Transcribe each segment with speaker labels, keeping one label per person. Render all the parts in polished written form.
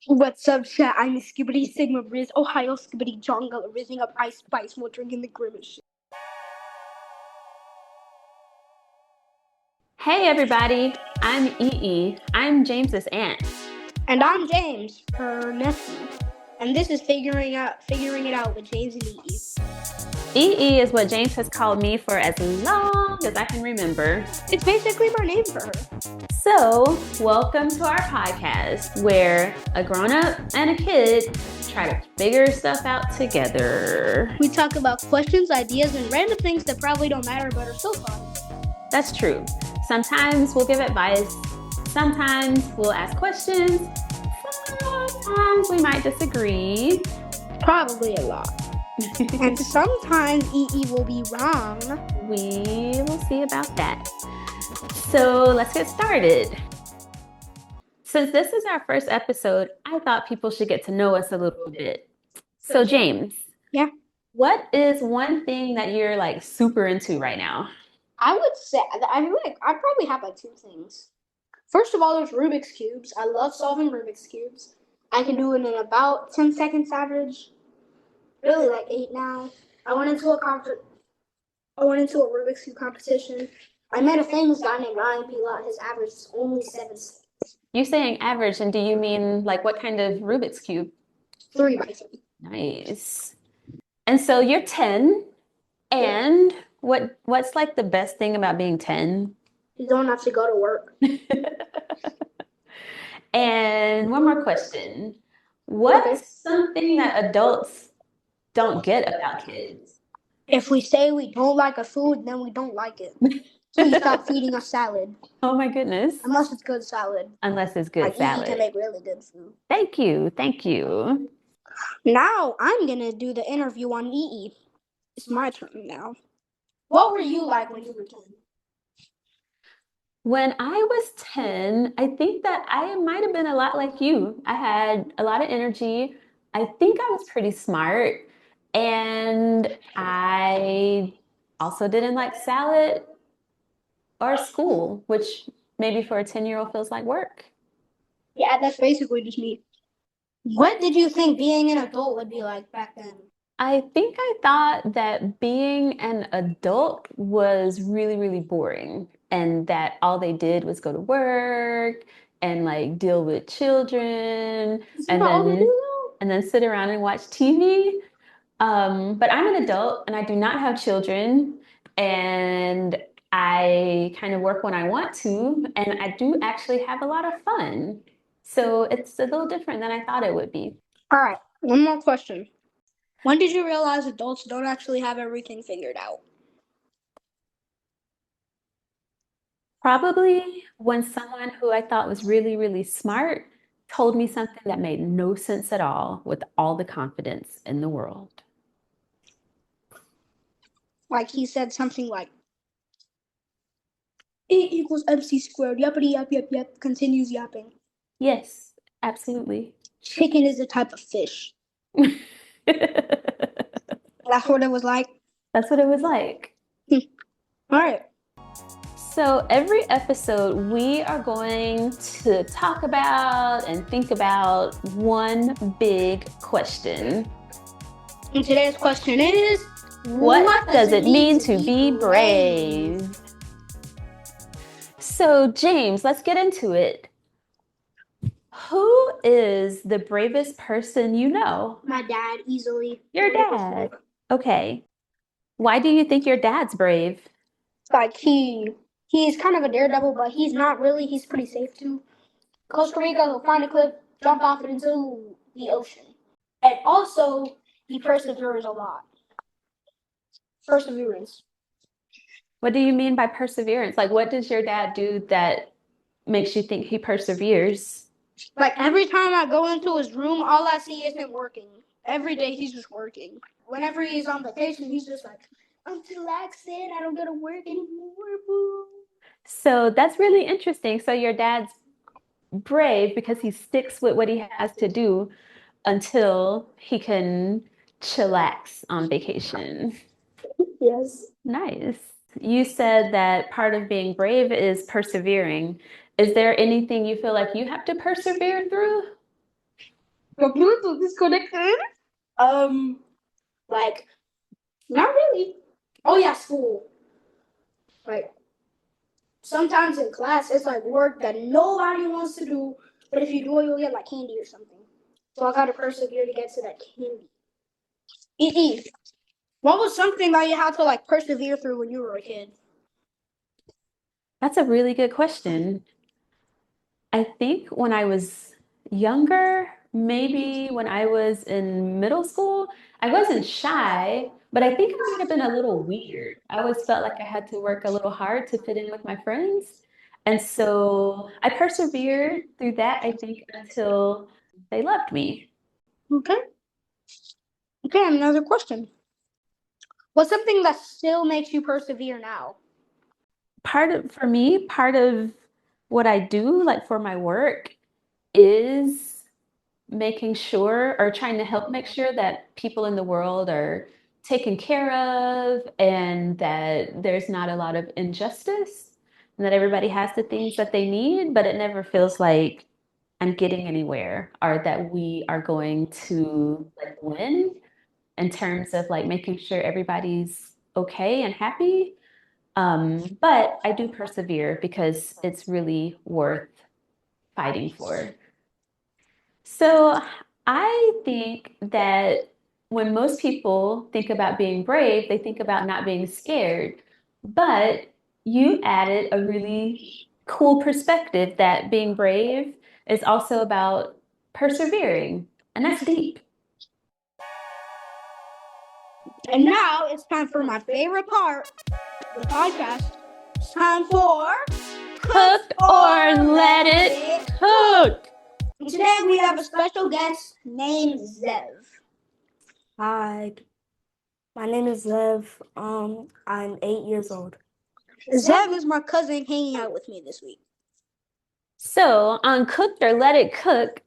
Speaker 1: What's up, chat? I'm Skibbity Sigma Briz, Ohio Skibbity Jungle, rizzing up ice spice while drinking the grimace.
Speaker 2: Hey everybody, I'm EeEe. I'm James's aunt.
Speaker 1: And I'm James, her nephew. And this is figuring it out with James and EeEe.
Speaker 2: EeEe is what James has called me for as long as I can remember.
Speaker 1: It's basically my name for her.
Speaker 2: So, welcome to our podcast where a grown-up and a kid try to figure stuff out together.
Speaker 1: We talk about questions, ideas, and random things that probably don't matter but are so fun.
Speaker 2: That's true. Sometimes we'll give advice, sometimes we'll ask questions, sometimes we might disagree.
Speaker 1: Probably a lot. And sometimes EeEe will be wrong.
Speaker 2: We will see about that. So let's get started. Since this is our first episode, I thought people should get to know us a little bit. So James.
Speaker 1: Yeah?
Speaker 2: What is one thing that you're like super into right now?
Speaker 1: I would say, I probably have like two things. First of all, there's Rubik's Cubes. I love solving Rubik's Cubes. I can do it in about 10 seconds average. Really like 8 now. I went into a Rubik's Cube competition. I met a famous guy named Ryan Pilot. His average is only 7 seconds.
Speaker 2: You're saying average, and do you mean like what kind of Rubik's Cube?
Speaker 1: 3 by 3.
Speaker 2: Nice. And so you're 10, and what's like the best thing about being 10?
Speaker 1: You don't have to go to work.
Speaker 2: And one more question. What's something that adults don't get about kids?
Speaker 1: If we say we don't like a food, then we don't like it. Please stop feeding us salad.
Speaker 2: Oh my goodness.
Speaker 1: Unless it's good salad.
Speaker 2: Unless it's good salad.
Speaker 1: You can make really good food.
Speaker 2: Thank you.
Speaker 1: Now I'm gonna do the interview on EeEe. It's my turn now. What were you like when you were 10?
Speaker 2: When I was 10, I think that I might have been a lot like you. I had a lot of energy. I think I was pretty smart. And I also didn't like salad or school, which maybe for a 10-year-old feels like work.
Speaker 1: Yeah, that's basically just me. What did you think being an adult would be like back then?
Speaker 2: I think I thought that being an adult was really, really boring, and that all they did was go to work and like deal with children and then sit around and watch TV. But I'm an adult and I do not have children, and I kind of work when I want to, and I do actually have a lot of fun. So it's a little different than I thought it would be.
Speaker 1: All right, one more question. When did you realize adults don't actually have everything figured out?
Speaker 2: Probably when someone who I thought was really, really smart told me something that made no sense at all with all the confidence in the world.
Speaker 1: Like he said something like, E = MC squared, yappity yap, continues yapping.
Speaker 2: Yes, absolutely.
Speaker 1: Chicken is a type of fish. That's what it was like?
Speaker 2: That's what it was like.
Speaker 1: All right.
Speaker 2: So every episode, we are going to talk about and think about one big question.
Speaker 1: And today's question is,
Speaker 2: what does it mean to be brave? So James, let's get into it. Who is the bravest person you know?
Speaker 1: My dad, easily.
Speaker 2: Your dad. Okay. Why do you think your dad's brave?
Speaker 1: Like he's kind of a daredevil, but he's not really. He's pretty safe too. Costa Rica, he'll find a cliff, jump off it into the ocean. And also, he perseveres a lot. Perseverance.
Speaker 2: What do you mean by perseverance? Like, what does your dad do that makes you think he perseveres?
Speaker 1: Like, every time I go into his room, all I see is him working. Every day, he's just working. Whenever he's on vacation, he's just like, I'm relaxing. I don't go to work anymore. Boo.
Speaker 2: So that's really interesting. So your dad's brave because he sticks with what he has to do until he can chillax on vacation.
Speaker 1: Yes.
Speaker 2: Nice. You said that part of being brave is persevering. Is there anything you feel like you have to persevere through?
Speaker 1: Your Bluetooth is connected. Um, like not really. Oh yeah, school. Like sometimes in class, it's like work that nobody wants to do, but if you do it, you'll get like candy or something. So I gotta persevere to get to that candy. EeEe. What was something that you had to like persevere through when you were a kid?
Speaker 2: That's a really good question. I think when I was younger, maybe when I was in middle school, I wasn't shy, but I think I might have been a little weird. I always felt like I had to work a little hard to fit in with my friends. And so I persevered through that, I think, until they loved me.
Speaker 1: Okay. Okay, another question. What's something that still makes you persevere now?
Speaker 2: For me, part of what I do, like for my work, is making sure or trying to help make sure that people in the world are taken care of and that there's not a lot of injustice and that everybody has the things that they need, but it never feels like I'm getting anywhere or that we are going to like win in terms of like making sure everybody's okay and happy. But I do persevere because it's really worth fighting for. So I think that when most people think about being brave, they think about not being scared. But you added a really cool perspective that being brave is also about persevering. And that's deep.
Speaker 1: And now it's time for my favorite part of the podcast. It's time for
Speaker 2: Cooked or let it cook.
Speaker 1: And today we have a special guest named Zev.
Speaker 3: Hi, my name is Lev. I'm 8 years old.
Speaker 1: Zev is my cousin hanging out with me this week.
Speaker 2: So on Cooked or Let It Cook,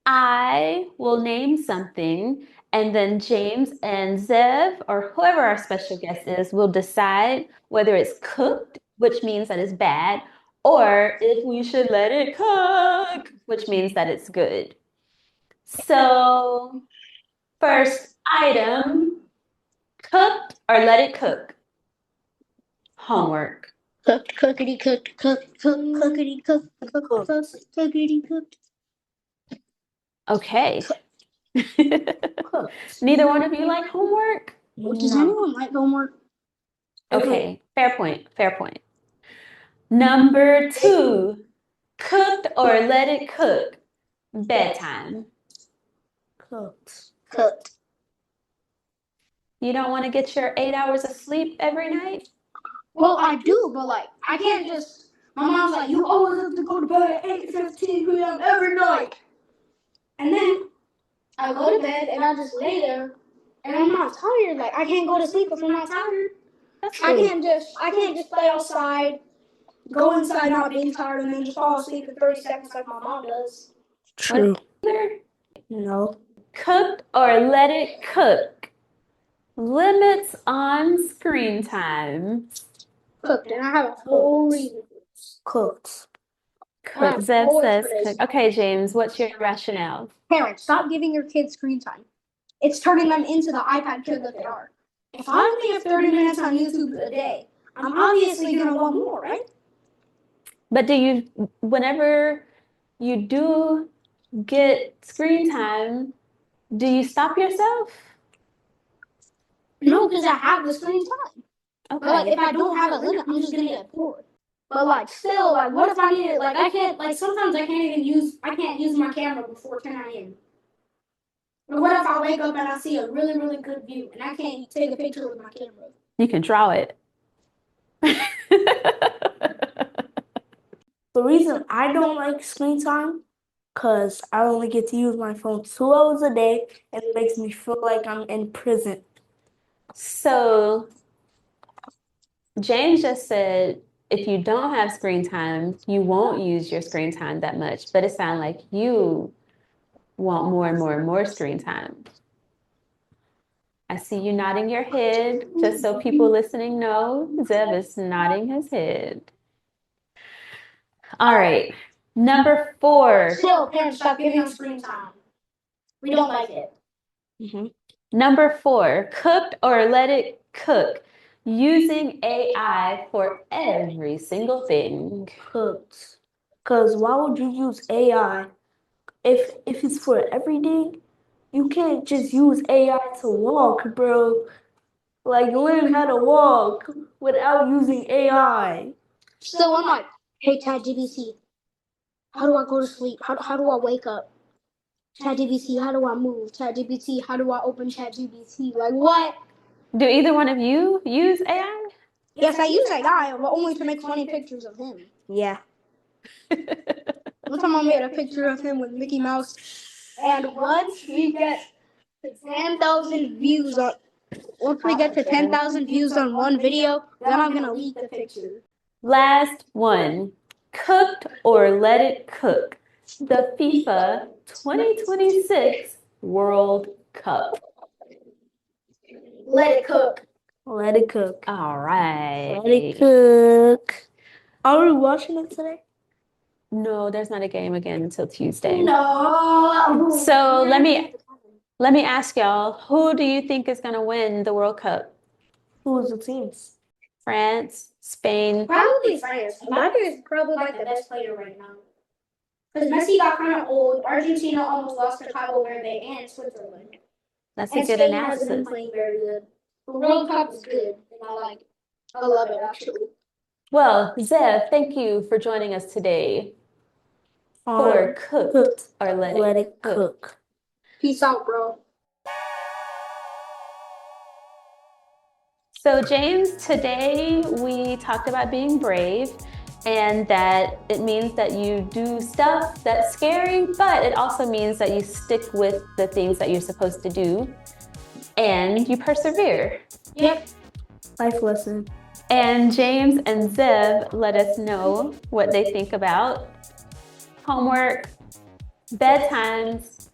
Speaker 2: I will name something, and then James and Zev, or whoever our special guest is, will decide whether it's cooked, which means that it's bad, or if we should let it cook, which means that it's good. So, first item, cooked or let it cook? Homework.
Speaker 1: Cooked, cookity cooked, cooked, cooked, cookity cooked, cooked, cooked, cookity cooked.
Speaker 2: Okay.
Speaker 1: Cooked.
Speaker 2: Neither one of you like homework?
Speaker 1: Does anyone like homework?
Speaker 2: Okay, fair point, fair point. Number two, cooked or let it cook? Bedtime.
Speaker 3: Cooked.
Speaker 1: Cooked.
Speaker 2: You don't want to get your 8 hours of sleep every night?
Speaker 1: Well, I do, but like, I can't just. My mom's like, you always have to go to bed at 8:15 p.m. every night. And then I go to bed and I just lay there and I'm not tired. Like, I can't go to sleep if I'm not tired.
Speaker 2: That's
Speaker 1: I can't just play outside, go inside not being tired, and then just fall asleep in 30 seconds like my mom does.
Speaker 3: True.
Speaker 2: either.
Speaker 3: No.
Speaker 2: Cooked or let it cook? Limits on screen time.
Speaker 1: Cooked, and I have a whole reason for this.
Speaker 3: Cooked.
Speaker 2: Cook.
Speaker 1: Wow,
Speaker 2: Zev
Speaker 1: always
Speaker 2: says
Speaker 1: for this.
Speaker 2: cook. Okay, James, what's your rationale?
Speaker 1: Parents, stop giving your kids screen time. It's turning them into the iPad kid that they are. If I only have 30 minutes on YouTube a day, I'm obviously going to want more, right?
Speaker 2: But whenever you do get screen time, do you stop yourself?
Speaker 1: No, because I have the screen time.
Speaker 2: Okay.
Speaker 1: But like, if I don't have a limit, I'm just going to get bored. But like, still, like, what if I need it? Like, I can't, like, sometimes I can't use my camera before 10 a.m. Or what if I wake up and I see a really, really good view and I can't take a picture with my camera?
Speaker 2: You can draw it.
Speaker 3: The reason I don't like screen time, because I only get to use my phone 2 hours a day, and it makes me feel like I'm in prison.
Speaker 2: So James just said if you don't have screen time, you won't use your screen time that much. But it sounds like you want more and more and more screen time. I see you nodding your head, just so people listening know. Zev is nodding his head. All right. Number 4.
Speaker 1: Still, parents, stop giving them screen time. We don't like it.
Speaker 3: Mm-hmm.
Speaker 2: Number 4, cooked or let it cook. Using AI for every single thing.
Speaker 3: Cooked. Because why would you use AI if it's for everything? You can't just use AI to walk, bro. Like, learn how to walk without using AI.
Speaker 1: So I'm like, hey, ChatGPT, how do I go to sleep? How do I wake up? ChatGPT, how do I move? ChatGPT, how do I open ChatGPT? Like, what?
Speaker 2: Do either one of you use AI?
Speaker 1: Yes, I use AI, but only to make funny pictures of him.
Speaker 3: Yeah.
Speaker 1: One time I made a picture of him with Mickey Mouse, and once we get to 10,000 views on one video, then I'm gonna leak the picture.
Speaker 2: Last one, cooked or let it cook. The FIFA 2026 World Cup.
Speaker 1: Let it cook.
Speaker 3: Let it cook.
Speaker 2: All right.
Speaker 3: Let it cook. Are we watching it today?
Speaker 2: No, there's not a game again until Tuesday.
Speaker 1: No.
Speaker 2: So let me ask y'all, who do you think is gonna win the World Cup?
Speaker 3: Who's the teams?
Speaker 2: France, Spain?
Speaker 1: Probably France. Mbappe is probably like the best player right now. Because Messi got kind of old. Argentina almost lost to Cabo Verde and Switzerland.
Speaker 2: That's a
Speaker 1: And
Speaker 2: good
Speaker 1: Spain hasn't been
Speaker 2: analysis.
Speaker 1: playing very good. The World Cup is good. And I like it. I love it, actually.
Speaker 2: Well, Zev, thank you for joining us today for Cooked or Let It Cook.
Speaker 1: Peace out, bro.
Speaker 2: So, James, today we talked about being brave and that it means that you do stuff that's scary, but it also means that you stick with the things that you're supposed to do and you persevere.
Speaker 1: Yep.
Speaker 3: Life lesson.
Speaker 2: And James and Zev let us know what they think about homework, bedtimes,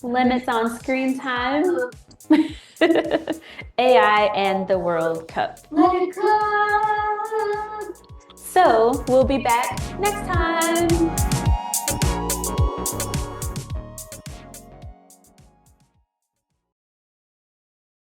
Speaker 2: limits on screen time, AI, and the World Cup.
Speaker 1: Let it cook.
Speaker 2: So we'll be back next time.